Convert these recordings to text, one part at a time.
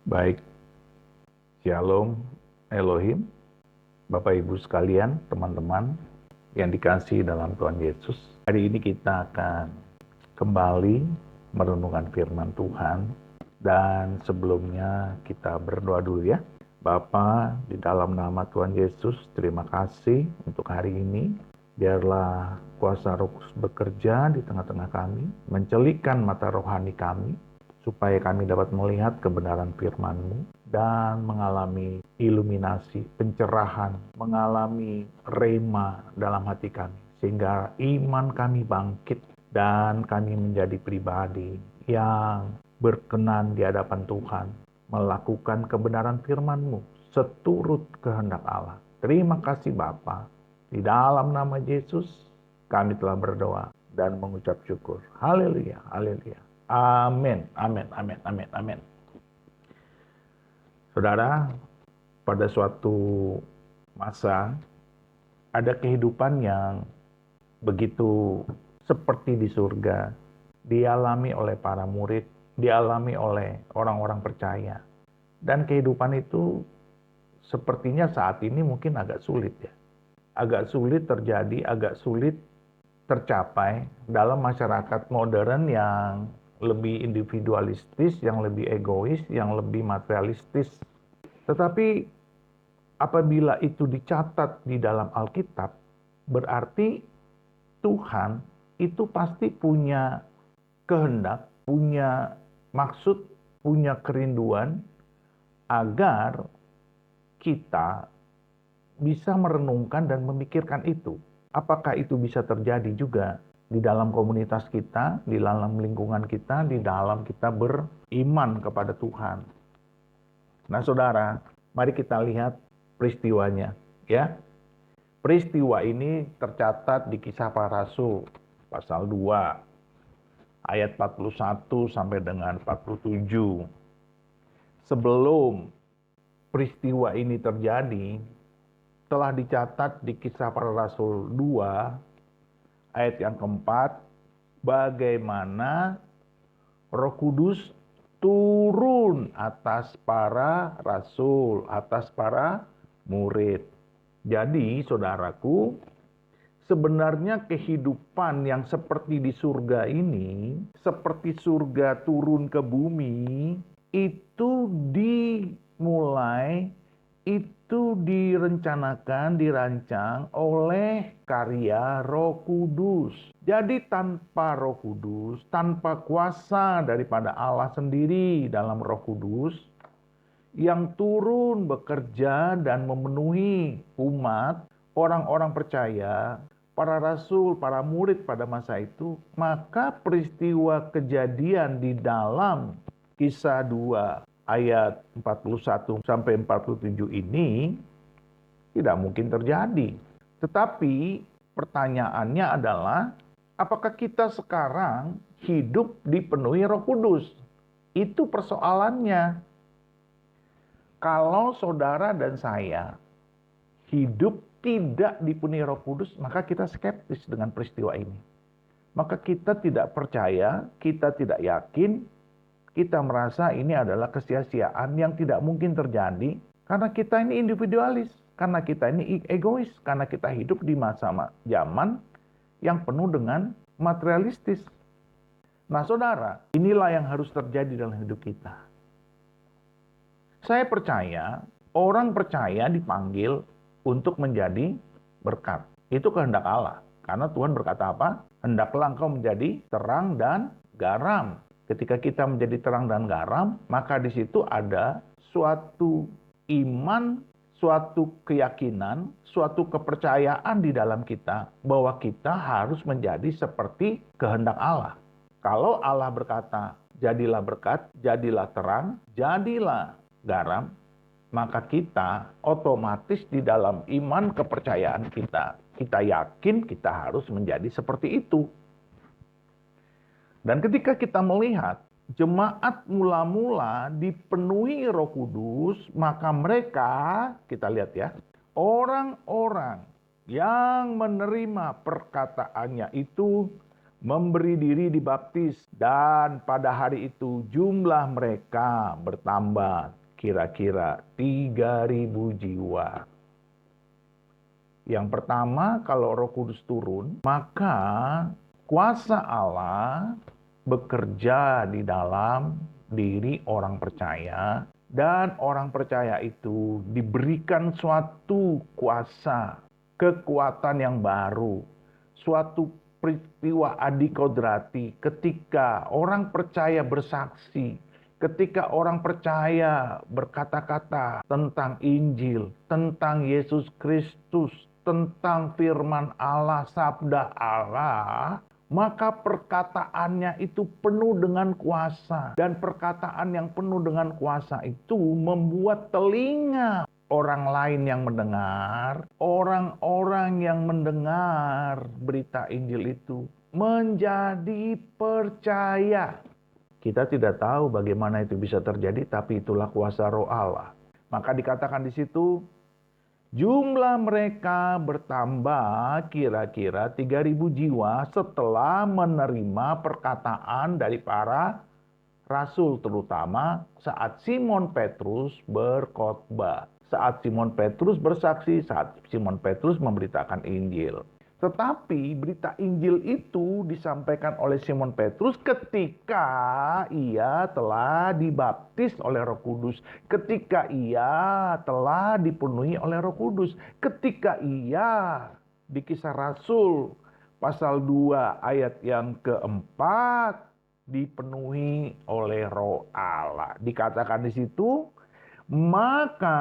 Baik, Shalom Elohim, Bapak Ibu sekalian, teman-teman yang dikasihi dalam Tuhan Yesus. Hari ini kita akan kembali merenungkan firman Tuhan, dan sebelumnya kita berdoa dulu ya. Bapa, di dalam nama Tuhan Yesus, terima kasih untuk hari ini. Biarlah kuasa Roh Kudus bekerja di tengah-tengah kami, mencelikkan mata rohani kami, supaya kami dapat melihat kebenaran firman-Mu dan mengalami iluminasi, pencerahan, mengalami rema dalam hati kami, sehingga iman kami bangkit dan kami menjadi pribadi yang berkenan di hadapan Tuhan, melakukan kebenaran firman-Mu seturut kehendak Allah. Terima kasih Bapa. Di dalam nama Yesus kami telah berdoa dan mengucap syukur. Haleluya, haleluya. Amin, amin, amin, amin, amin. Saudara, pada suatu masa ada kehidupan yang begitu seperti di surga, dialami oleh para murid, dialami oleh orang-orang percaya. Dan kehidupan itu sepertinya saat ini mungkin agak sulit ya. Agak sulit terjadi, agak sulit tercapai dalam masyarakat modern yang lebih individualistis, yang lebih egois, yang lebih materialistis. Tetapi apabila itu dicatat di dalam Alkitab, berarti Tuhan itu pasti punya kehendak, punya maksud, punya kerinduan agar kita bisa merenungkan dan memikirkan itu. Apakah itu bisa terjadi juga di dalam komunitas kita, di dalam lingkungan kita, di dalam kita beriman kepada Tuhan. Nah saudara, mari kita lihat peristiwanya. Ya, peristiwa ini tercatat di Kisah Para Rasul, pasal 2, ayat 41 sampai dengan 47. Sebelum peristiwa ini terjadi, telah dicatat di Kisah Para Rasul 2, ayat yang keempat, bagaimana Roh Kudus turun atas para rasul, atas para murid. Jadi, saudaraku, sebenarnya kehidupan yang seperti di surga ini, seperti surga turun ke bumi, itu dimulai, itu direncanakan, dirancang oleh karya Roh Kudus. Jadi tanpa Roh Kudus, tanpa kuasa daripada Allah sendiri dalam Roh Kudus, yang turun bekerja dan memenuhi umat, orang-orang percaya, para rasul, para murid pada masa itu, maka peristiwa kejadian di dalam Kisah 2 ayat 41 sampai 47 ini tidak mungkin terjadi. Tetapi pertanyaannya adalah, apakah kita sekarang hidup dipenuhi Roh Kudus? Itu persoalannya. Kalau saudara dan saya hidup tidak dipenuhi Roh Kudus, maka kita skeptis dengan peristiwa ini. Maka kita tidak percaya, kita tidak yakin, kita merasa ini adalah kesia-siaan yang tidak mungkin terjadi karena kita ini individualis, karena kita ini egois, karena kita hidup di masa zaman yang penuh dengan materialistis. Nah saudara, inilah yang harus terjadi dalam hidup kita. Saya percaya, orang percaya dipanggil untuk menjadi berkat. Itu kehendak Allah. Karena Tuhan berkata apa? Hendaklah engkau menjadi terang dan garam. Ketika kita menjadi terang dan garam, maka di situ ada suatu iman, suatu keyakinan, suatu kepercayaan di dalam kita bahwa kita harus menjadi seperti kehendak Allah. Kalau Allah berkata, jadilah berkat, jadilah terang, jadilah garam, maka kita otomatis di dalam iman kepercayaan kita yakin kita harus menjadi seperti itu. Dan ketika kita melihat jemaat mula-mula dipenuhi Roh Kudus, maka mereka, kita lihat ya, orang-orang yang menerima perkataannya itu memberi diri dibaptis Dan pada hari itu jumlah mereka bertambah kira-kira 3.000 jiwa. Yang pertama, kalau Roh Kudus turun, maka kuasa Allah bekerja di dalam diri orang percaya, dan orang percaya itu diberikan suatu kuasa, kekuatan yang baru, suatu peristiwa adikodrati ketika orang percaya bersaksi, ketika orang percaya berkata-kata tentang Injil, tentang Yesus Kristus, tentang firman Allah, sabda Allah, maka perkataannya itu penuh dengan kuasa. Dan perkataan yang penuh dengan kuasa itu membuat telinga orang lain yang mendengar, orang-orang yang mendengar berita Injil itu menjadi percaya. Kita tidak tahu bagaimana itu bisa terjadi, tapi itulah kuasa Roh Allah. Maka dikatakan di situ, jumlah mereka bertambah kira-kira 3.000 jiwa setelah menerima perkataan dari para rasul, terutama saat Simon Petrus berkhotbah, saat Simon Petrus bersaksi, saat Simon Petrus memberitakan Injil. Tetapi berita Injil itu disampaikan oleh Simon Petrus ketika ia telah dibaptis oleh Roh Kudus, ketika ia telah dipenuhi oleh Roh Kudus, ketika ia di Kisah Rasul pasal 2 ayat yang keempat dipenuhi oleh Roh Allah. Dikatakan di situ, maka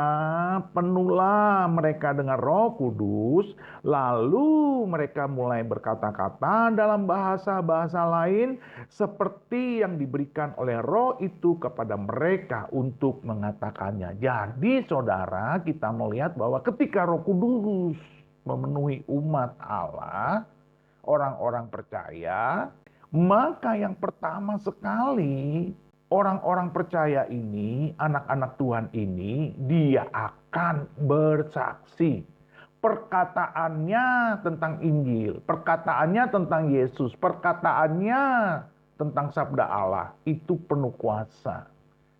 penuhlah mereka dengan Roh Kudus, lalu mereka mulai berkata-kata dalam bahasa-bahasa lain seperti yang diberikan oleh Roh itu kepada mereka untuk mengatakannya. Jadi saudara, kita melihat bahwa ketika Roh Kudus memenuhi umat Allah, orang-orang percaya, maka yang pertama sekali orang-orang percaya ini, anak-anak Tuhan ini, dia akan bersaksi. Perkataannya tentang Injil, perkataannya tentang Yesus, perkataannya tentang sabda Allah, itu penuh kuasa.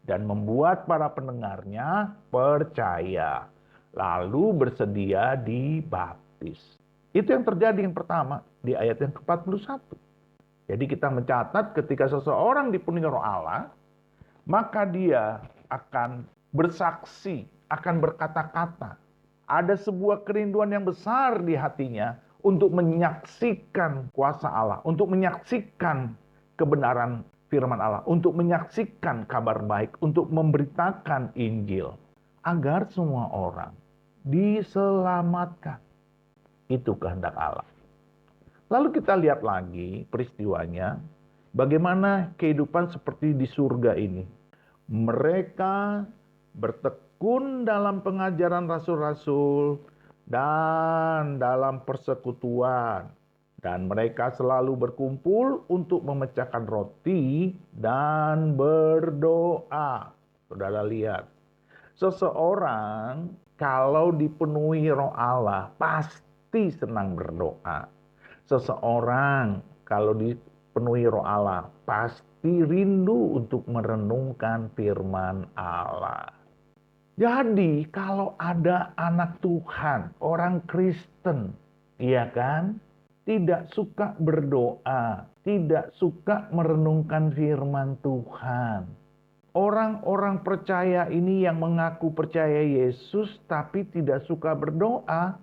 Dan membuat para pendengarnya percaya. Lalu bersedia dibaptis. Itu yang terjadi yang pertama di ayat yang ke-41. Jadi kita mencatat ketika seseorang dipenuhi Roh Allah, maka dia akan bersaksi, akan berkata-kata. Ada sebuah kerinduan yang besar di hatinya untuk menyaksikan kuasa Allah, untuk menyaksikan kebenaran firman Allah, untuk menyaksikan kabar baik, untuk memberitakan Injil, agar semua orang diselamatkan. Itu kehendak Allah. Lalu kita lihat lagi peristiwanya, bagaimana kehidupan seperti di surga ini. Mereka bertekun dalam pengajaran rasul-rasul dan dalam persekutuan. Dan mereka selalu berkumpul untuk memecahkan roti dan berdoa. Saudara lihat, seseorang kalau dipenuhi Roh Allah pasti senang berdoa. Seseorang kalau dipenuhi Roh Allah pasti rindu untuk merenungkan firman Allah. Jadi kalau ada anak Tuhan, orang Kristen, iya kan, tidak suka berdoa, tidak suka merenungkan firman Tuhan. Orang-orang percaya ini yang mengaku percaya Yesus tapi tidak suka berdoa,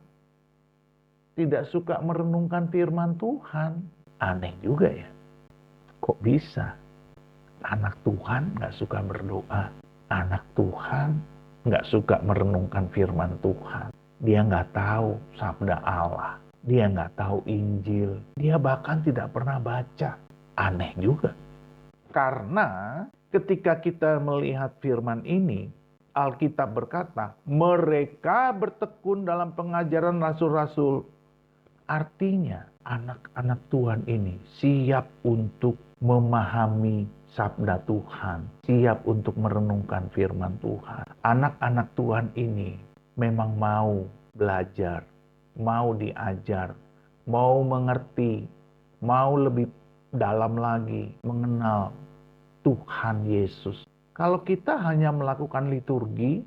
tidak suka merenungkan firman Tuhan. Aneh juga ya. Kok bisa? Anak Tuhan gak suka berdoa. Anak Tuhan gak suka merenungkan firman Tuhan. Dia gak tahu sabda Allah. Dia gak tahu Injil. Dia bahkan tidak pernah baca. Aneh juga. Karena ketika kita melihat firman ini, Alkitab berkata, mereka bertekun dalam pengajaran rasul-rasul. Artinya anak-anak Tuhan ini siap untuk memahami sabda Tuhan, siap untuk merenungkan firman Tuhan. Anak-anak Tuhan ini memang mau belajar, mau diajar, mau mengerti, mau lebih dalam lagi mengenal Tuhan Yesus. Kalau kita hanya melakukan liturgi,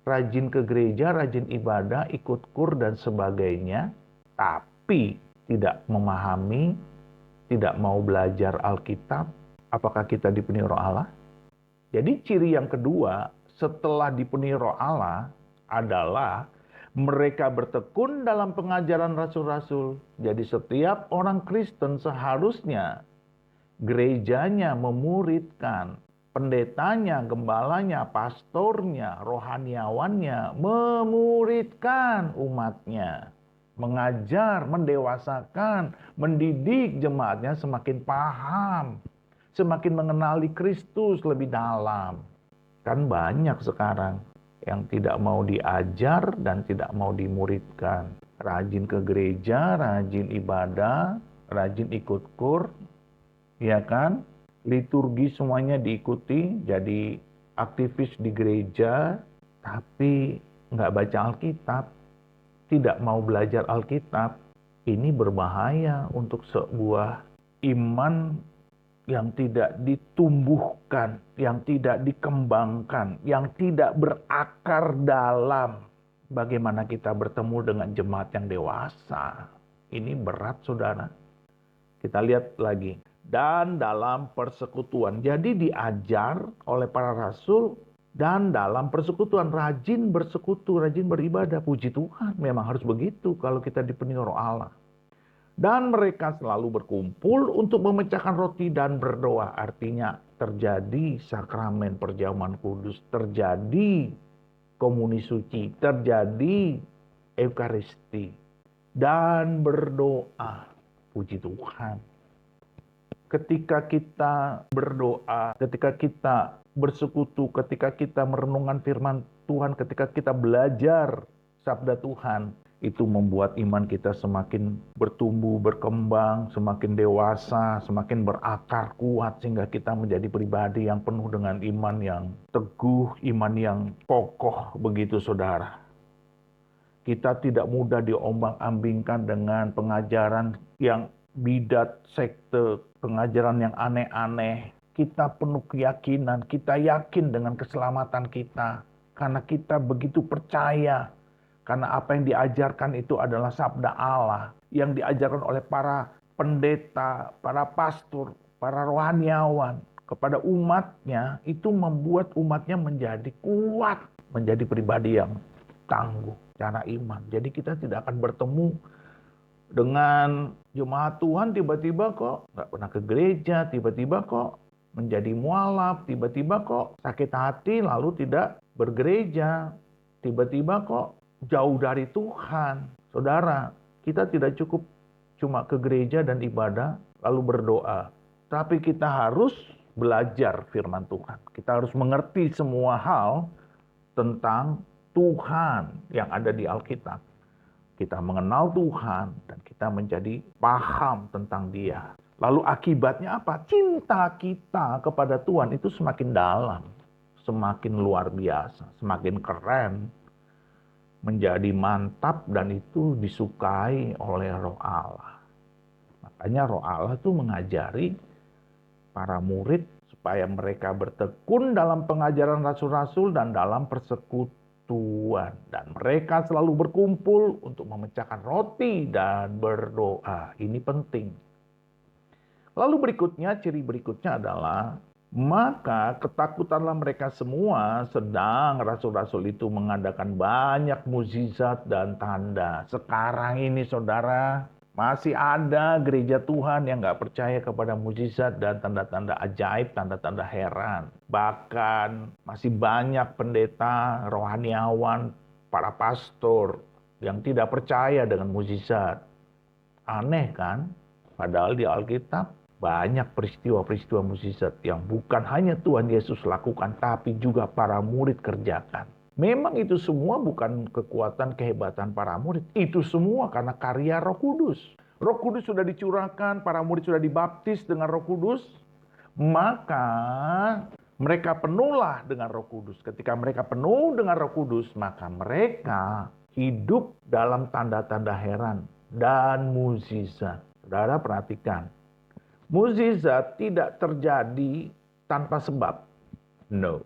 rajin ke gereja, rajin ibadah, ikut kur dan sebagainya, tapi tidak memahami, tidak mau belajar Alkitab, apakah kita dipenuhi Roh Allah? Jadi ciri yang kedua setelah dipenuhi Roh Allah adalah mereka bertekun dalam pengajaran rasul-rasul. Jadi setiap orang Kristen seharusnya gerejanya memuridkan, pendetanya, gembalanya, pastornya, rohaniawannya memuridkan umatnya. Mengajar, mendewasakan, mendidik jemaatnya semakin paham, semakin mengenali Kristus lebih dalam. Kan banyak sekarang yang tidak mau diajar dan tidak mau dimuridkan. Rajin ke gereja, rajin ibadah, rajin ikut kur, ya kan? Liturgi semuanya diikuti, jadi aktivis di gereja, tapi nggak baca Alkitab, tidak mau belajar Alkitab. Ini berbahaya untuk sebuah iman yang tidak ditumbuhkan, yang tidak dikembangkan, yang tidak berakar dalam. Bagaimana kita bertemu dengan jemaat yang dewasa. Ini berat, saudara. Kita lihat lagi. Dan dalam persekutuan. Jadi diajar oleh para rasul dan dalam persekutuan. Rajin bersekutu, rajin beribadah. Puji Tuhan, memang harus begitu kalau kita dipenuhi Roh Allah. Dan mereka selalu berkumpul untuk memecahkan roti dan berdoa. Artinya terjadi sakramen perjamuan kudus, terjadi komuni suci, terjadi Eukaristi, dan berdoa. Puji Tuhan. Ketika kita berdoa, ketika kita bersekutu, ketika kita merenungkan firman Tuhan, ketika kita belajar sabda Tuhan, itu membuat iman kita semakin bertumbuh, berkembang, semakin dewasa, semakin berakar kuat, sehingga kita menjadi pribadi yang penuh dengan iman yang teguh, iman yang kokoh, begitu saudara. Kita tidak mudah diombang-ambingkan dengan pengajaran yang bidat, sekte, pengajaran yang aneh-aneh. Kita penuh keyakinan, kita yakin dengan keselamatan kita, karena kita begitu percaya. Karena apa yang diajarkan itu adalah sabda Allah, yang diajarkan oleh para pendeta, para pastor, para rohaniawan kepada umatnya, itu membuat umatnya menjadi kuat, menjadi pribadi yang tangguh cara iman. Jadi kita tidak akan bertemu dengan jemaat Tuhan tiba-tiba kok nggak pernah ke gereja, tiba-tiba kok menjadi mualaf, tiba-tiba kok sakit hati lalu tidak bergereja, tiba-tiba kok jauh dari Tuhan. Saudara, kita tidak cukup cuma ke gereja dan ibadah lalu berdoa. Tapi kita harus belajar firman Tuhan. Kita harus mengerti semua hal tentang Tuhan yang ada di Alkitab. Kita mengenal Tuhan dan kita menjadi paham tentang Dia. Lalu akibatnya apa? Cinta kita kepada Tuhan itu semakin dalam, semakin luar biasa, semakin keren, menjadi mantap, dan itu disukai oleh Roh Allah. Makanya Roh Allah itu mengajari para murid supaya mereka bertekun dalam pengajaran rasul-rasul dan dalam persekutuan. Dan mereka selalu berkumpul untuk memecahkan roti dan berdoa. Ini penting. Lalu berikutnya, ciri berikutnya adalah maka ketakutanlah mereka semua, sedang rasul-rasul itu mengadakan banyak mukjizat dan tanda. Sekarang ini saudara, masih ada gereja Tuhan yang nggak percaya kepada mukjizat dan tanda-tanda ajaib, tanda-tanda heran. Bahkan masih banyak pendeta, rohaniawan, para pastor yang tidak percaya dengan mukjizat. Aneh kan? Padahal di Alkitab banyak peristiwa-peristiwa mukjizat yang bukan hanya Tuhan Yesus lakukan, tapi juga para murid kerjakan. Memang itu semua bukan kekuatan, kehebatan para murid. Itu semua karena karya Roh Kudus. Roh Kudus sudah dicurahkan, para murid sudah dibaptis dengan Roh Kudus. Maka mereka penuhlah dengan Roh Kudus. Ketika mereka penuh dengan Roh Kudus, maka mereka hidup dalam tanda-tanda heran dan mukjizat. Saudara perhatikan. Mukjizat tidak terjadi tanpa sebab. No.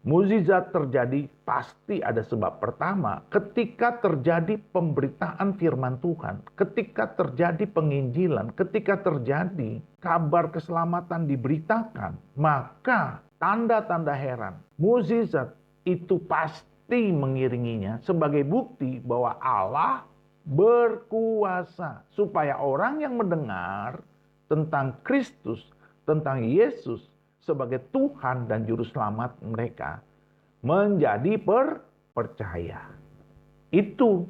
Mukjizat terjadi pasti ada sebab. Pertama, ketika terjadi pemberitaan firman Tuhan, ketika terjadi penginjilan, ketika terjadi kabar keselamatan diberitakan, maka tanda-tanda heran, mukjizat itu pasti mengiringinya sebagai bukti bahwa Allah berkuasa supaya orang yang mendengar tentang Kristus, tentang Yesus sebagai Tuhan dan Juru Selamat mereka menjadi percaya. Itu.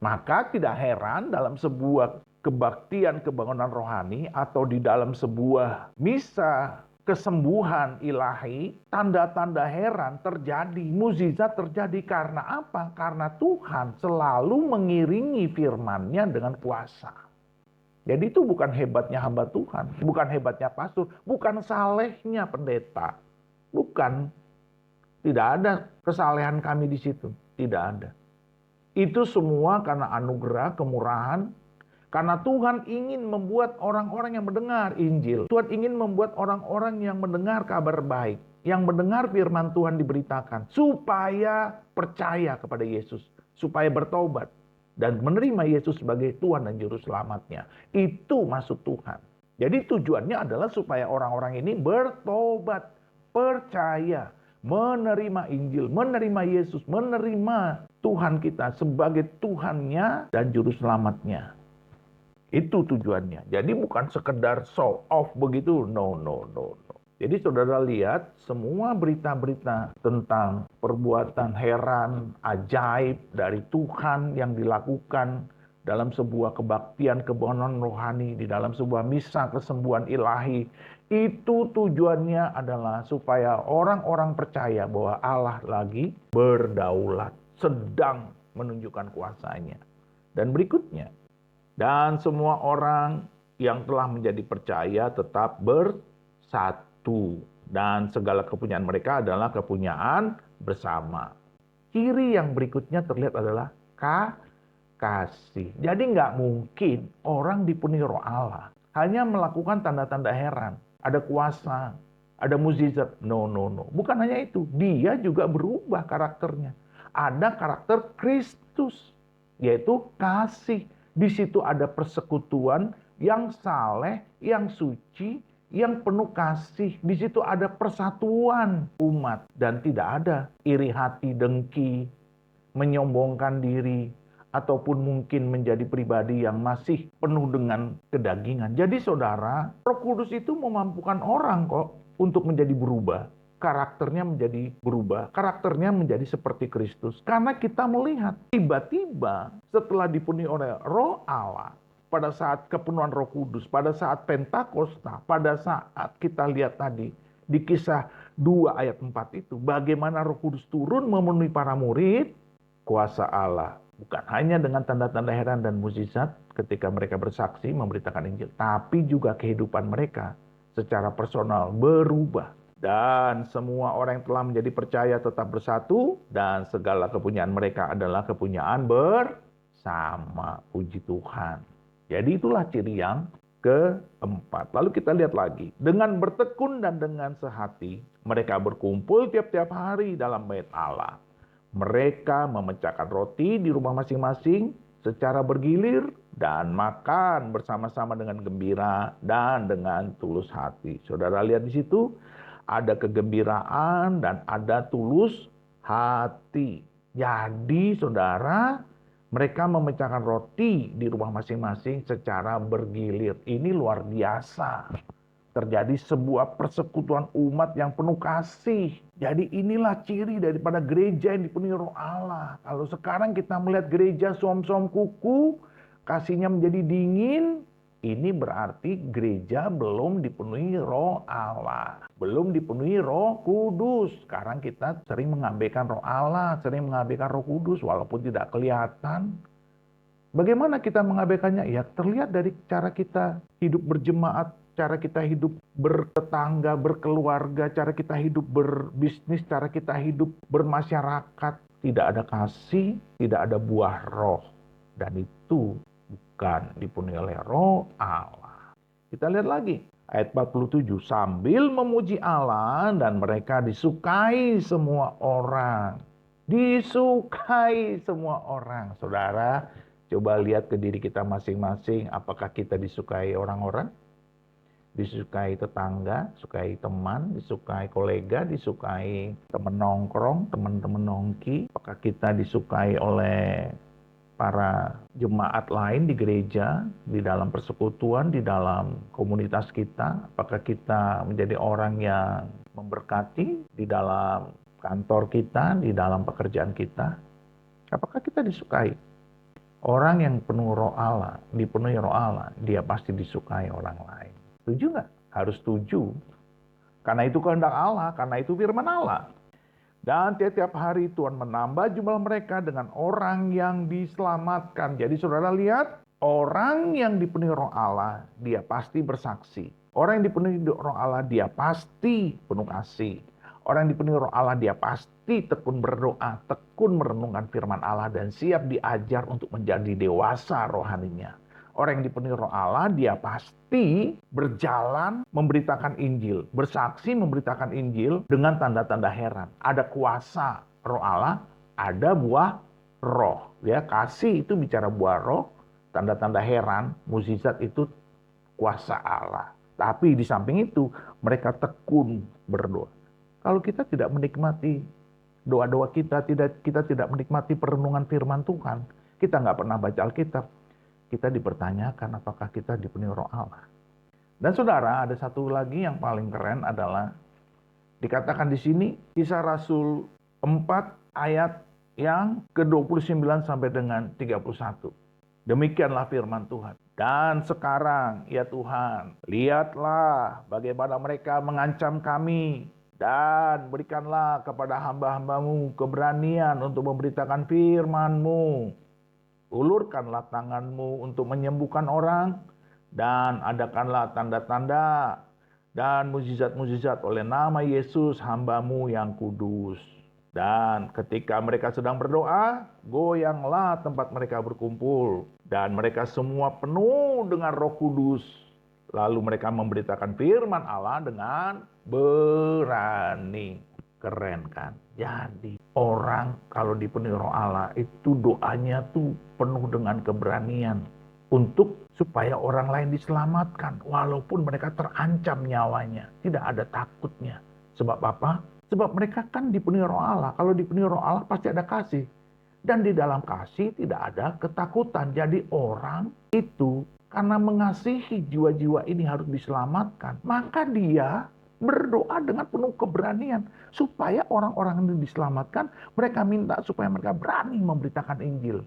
Maka tidak heran dalam sebuah kebaktian kebangunan rohani atau di dalam sebuah misa kesembuhan ilahi, tanda-tanda heran terjadi, mukjizat terjadi. Karena apa? Karena Tuhan selalu mengiringi firman-Nya dengan kuasa. Jadi itu bukan hebatnya hamba Tuhan, bukan hebatnya pastor, bukan salehnya pendeta. Bukan. Tidak ada kesalehan kami di situ. Tidak ada. Itu semua karena anugerah, kemurahan. Karena Tuhan ingin membuat orang-orang yang mendengar Injil. Tuhan ingin membuat orang-orang yang mendengar kabar baik. Yang mendengar firman Tuhan diberitakan. Supaya percaya kepada Yesus. Supaya bertobat. Dan menerima Yesus sebagai Tuhan dan Juru Selamatnya. Itu maksud Tuhan. Jadi tujuannya adalah supaya orang-orang ini bertobat, percaya, menerima Injil, menerima Yesus, menerima Tuhan kita sebagai Tuhannya dan Juru Selamatnya. Itu tujuannya. Jadi bukan sekedar show off begitu. No. Jadi saudara lihat semua berita-berita tentang perbuatan heran, ajaib dari Tuhan yang dilakukan dalam sebuah kebaktian kebangunan rohani, di dalam sebuah misa kesembuhan ilahi. Itu tujuannya adalah supaya orang-orang percaya bahwa Allah lagi berdaulat, sedang menunjukkan kuasanya. Dan berikutnya, dan semua orang yang telah menjadi percaya tetap bersatu. Dan segala kepunyaan mereka adalah kepunyaan bersama. Ciri yang berikutnya terlihat adalah kasih. Jadi nggak mungkin orang dipenuhi roh Allah hanya melakukan tanda-tanda heran. Ada kuasa, ada mukjizat. No. Bukan hanya itu. Dia juga berubah karakternya. Ada karakter Kristus, yaitu kasih. Di situ ada persekutuan yang saleh, yang suci, yang penuh kasih. Di situ ada persatuan umat. Dan tidak ada iri hati, dengki, menyombongkan diri, ataupun mungkin menjadi pribadi yang masih penuh dengan kedagingan. Jadi saudara, Roh Kudus itu memampukan orang kok untuk menjadi berubah. Karakternya menjadi berubah. Karakternya menjadi seperti Kristus. Karena kita melihat tiba-tiba setelah dipenuhi oleh Roh Allah, pada saat kepenuhan Roh Kudus, pada saat Pentakosta, pada saat kita lihat tadi di Kisah 2 ayat 4 itu, bagaimana Roh Kudus turun memenuhi para murid, kuasa Allah. Bukan hanya dengan tanda-tanda heran dan mukjizat ketika mereka bersaksi memberitakan Injil, tapi juga kehidupan mereka secara personal berubah. Dan semua orang yang telah menjadi percaya tetap bersatu, dan segala kepunyaan mereka adalah kepunyaan bersama. Puji Tuhan. Jadi itulah ciri yang keempat. Lalu kita lihat lagi. Dengan bertekun dan dengan sehati, mereka berkumpul tiap-tiap hari dalam bait Allah. Mereka memecahkan roti di rumah masing-masing secara bergilir dan makan bersama-sama dengan gembira dan dengan tulus hati. Saudara lihat di situ ada kegembiraan dan ada tulus hati. Jadi saudara, mereka memecahkan roti di rumah masing-masing secara bergilir. Ini luar biasa. Terjadi sebuah persekutuan umat yang penuh kasih. Jadi inilah ciri daripada gereja yang dipenuhi Roh Allah. Kalau sekarang kita melihat gereja som-som kuku, kasihnya menjadi dingin, ini berarti gereja belum dipenuhi Roh Allah. Belum dipenuhi Roh Kudus. Sekarang kita sering mengabaikan Roh Allah, sering mengabaikan Roh Kudus walaupun tidak kelihatan. Bagaimana kita mengabaikannya? Ya terlihat dari cara kita hidup berjemaat, cara kita hidup bertetangga, berkeluarga, cara kita hidup berbisnis, cara kita hidup bermasyarakat. Tidak ada kasih, tidak ada buah roh. Dan itu bukan dipenuhi oleh Roh Allah. Kita lihat lagi. Ayat 47, sambil memuji Allah dan mereka disukai semua orang. Disukai semua orang. Saudara, coba lihat ke diri kita masing-masing. Apakah kita disukai orang-orang? Disukai tetangga, disukai teman, disukai kolega, disukai teman nongkrong, teman-teman nongki. Apakah kita disukai oleh para jemaat lain di gereja, di dalam persekutuan, di dalam komunitas kita? Apakah kita menjadi orang yang memberkati di dalam kantor kita, di dalam pekerjaan kita? Apakah kita disukai? Orang yang penuh roh Allah, dipenuhi roh Allah, dia pasti disukai orang lain. Setuju nggak? Harus setuju. Karena itu kehendak Allah, karena itu firman Allah. Dan tiap-tiap hari Tuhan menambah jumlah mereka dengan orang yang diselamatkan. Jadi saudara lihat, orang yang dipenuhi roh Allah, dia pasti bersaksi. Orang yang dipenuhi roh Allah, dia pasti penuh kasih. Orang yang dipenuhi roh Allah, dia pasti tekun berdoa, tekun merenungkan firman Allah, dan siap diajar untuk menjadi dewasa rohaninya. Orang yang dipenuhi roh Allah, dia pasti berjalan memberitakan Injil, bersaksi memberitakan Injil dengan tanda-tanda heran. Ada kuasa roh Allah, ada buah roh. Ya, kasih itu bicara buah roh, tanda-tanda heran, mukjizat itu kuasa Allah. Tapi di samping itu, mereka tekun berdoa. Kalau kita tidak menikmati doa-doa kita tidak menikmati perenungan firman Tuhan, kita nggak pernah baca Alkitab, kita dipertanyakan apakah kita dipenuhi roh Allah. Dan saudara, ada satu lagi yang paling keren adalah dikatakan di sini Kisah Rasul 4 ayat yang ke-29 sampai dengan 31. Demikianlah firman Tuhan. Dan sekarang ya Tuhan, lihatlah bagaimana mereka mengancam kami, dan berikanlah kepada hamba-hambamu keberanian untuk memberitakan firman-Mu. Ulurkanlah tangan-Mu untuk menyembuhkan orang, dan adakanlah tanda-tanda dan mukjizat-mukjizat oleh nama Yesus hamba-Mu yang kudus. Dan ketika mereka sedang berdoa, goyanglah tempat mereka berkumpul, dan mereka semua penuh dengan Roh Kudus. Lalu mereka memberitakan firman Allah dengan berani. Keren kan? Jadi orang kalau dipenuhi roh Allah itu doanya tuh penuh dengan keberanian untuk supaya orang lain diselamatkan walaupun mereka terancam nyawanya. Tidak ada takutnya. Sebab apa? Sebab mereka kan dipenuhi roh Allah. Kalau dipenuhi roh Allah pasti ada kasih. Dan di dalam kasih tidak ada ketakutan. Jadi orang itu karena mengasihi jiwa-jiwa ini harus diselamatkan, maka dia berdoa dengan penuh keberanian supaya orang-orang ini diselamatkan. Mereka minta supaya mereka berani memberitakan Injil.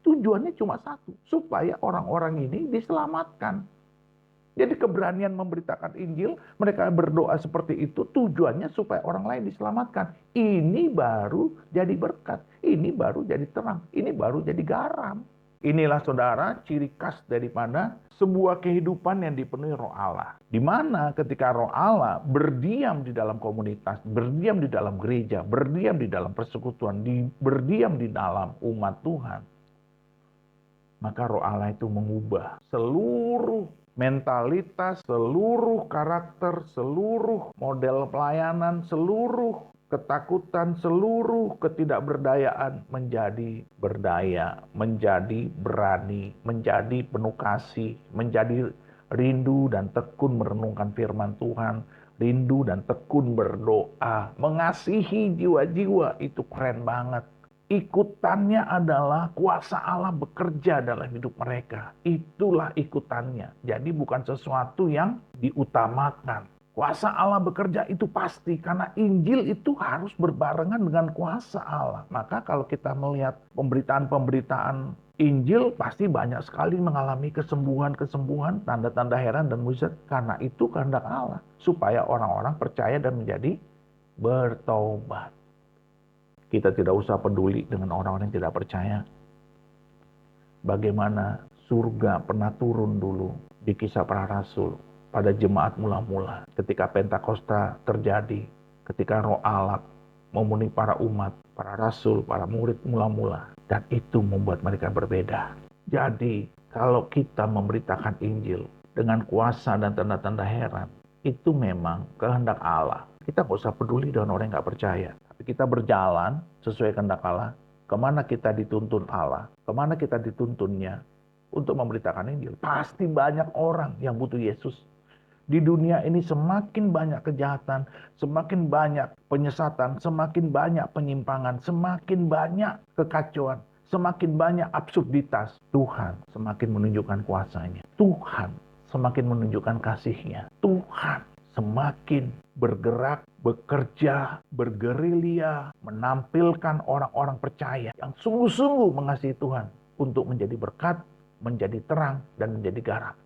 Tujuannya cuma satu, supaya orang-orang ini diselamatkan. Jadi keberanian memberitakan Injil, mereka berdoa seperti itu, tujuannya supaya orang lain diselamatkan. Ini baru jadi berkat, ini baru jadi terang, ini baru jadi garam. Inilah saudara ciri khas daripada sebuah kehidupan yang dipenuhi roh Allah. Di mana ketika roh Allah berdiam di dalam komunitas, berdiam di dalam gereja, berdiam di dalam persekutuan, berdiam di dalam umat Tuhan, maka roh Allah itu mengubah seluruh mentalitas, seluruh karakter, seluruh model pelayanan, seluruh ketakutan, seluruh ketidakberdayaan menjadi berdaya, menjadi berani, menjadi penuh kasih, menjadi rindu dan tekun merenungkan firman Tuhan, rindu dan tekun berdoa, mengasihi jiwa-jiwa. Itu keren banget. Ikutannya adalah kuasa Allah bekerja dalam hidup mereka. Itulah ikutannya. Jadi bukan sesuatu yang diutamakan. Kuasa Allah bekerja itu pasti, karena Injil itu harus berbarengan dengan kuasa Allah. Maka kalau kita melihat pemberitaan-pemberitaan Injil, pasti banyak sekali mengalami kesembuhan-kesembuhan, tanda-tanda heran dan mukjizat. Karena itu kehendak Allah, supaya orang-orang percaya dan menjadi bertobat. Kita tidak usah peduli dengan orang-orang yang tidak percaya. Bagaimana surga pernah turun dulu di Kisah Para Rasul. Pada jemaat mula-mula, ketika Pentakosta terjadi, ketika Roh Allah memenuhi para umat, para rasul, para murid mula-mula, dan itu membuat mereka berbeda. Jadi, kalau kita memberitakan Injil, dengan kuasa dan tanda-tanda heran, itu memang kehendak Allah. Kita nggak usah peduli dengan orang yang nggak percaya. Tapi kita berjalan sesuai kehendak Allah. Kemana kita dituntun Allah, kemana kita dituntunnya untuk memberitakan Injil. Pasti banyak orang yang butuh Yesus. Di dunia ini semakin banyak kejahatan, semakin banyak penyesatan, semakin banyak penyimpangan, semakin banyak kekacauan, semakin banyak absurditas. Tuhan semakin menunjukkan kuasa-Nya. Tuhan semakin menunjukkan kasih-Nya. Tuhan semakin bergerak, bekerja, bergerilya, menampilkan orang-orang percaya yang sungguh-sungguh mengasihi Tuhan untuk menjadi berkat, menjadi terang, dan menjadi garam.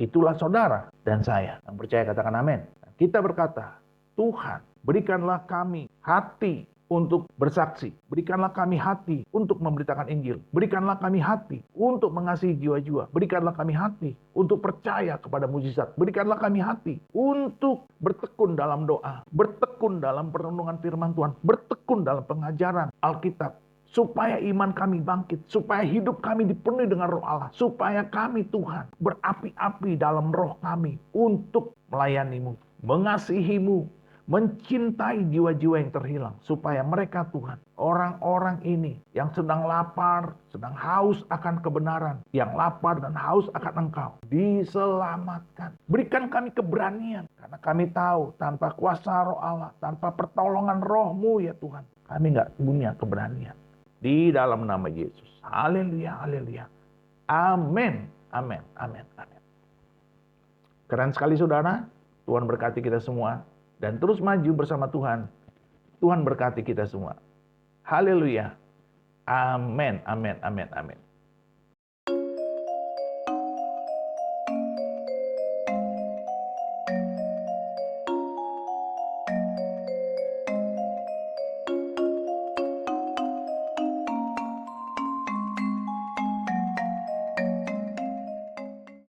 Itulah saudara dan saya yang percaya, katakan amin. Kita berkata, Tuhan, berikanlah kami hati untuk bersaksi. Berikanlah kami hati untuk memberitakan Injil. Berikanlah kami hati untuk mengasihi jiwa-jiwa. Berikanlah kami hati untuk percaya kepada mukjizat. Berikanlah kami hati untuk bertekun dalam doa. Bertekun dalam perenungan firman Tuhan. Bertekun dalam pengajaran Alkitab. Supaya iman kami bangkit, supaya hidup kami dipenuhi dengan roh Allah, supaya kami Tuhan berapi-api dalam roh kami untuk melayani-Mu, mengasihi-Mu, mencintai jiwa-jiwa yang terhilang, supaya mereka Tuhan, orang-orang ini yang sedang lapar, sedang haus akan kebenaran, yang lapar dan haus akan Engkau, diselamatkan. Berikan kami keberanian, karena kami tahu tanpa kuasa roh Allah, tanpa pertolongan roh-Mu ya Tuhan, kami nggak punya keberanian. Di dalam nama Yesus. Haleluya, haleluya. Amin, amin, amin, amin. Keren sekali saudara. Tuhan berkati kita semua. Dan terus maju bersama Tuhan. Tuhan berkati kita semua. Haleluya. Amin, amin, amin, amin.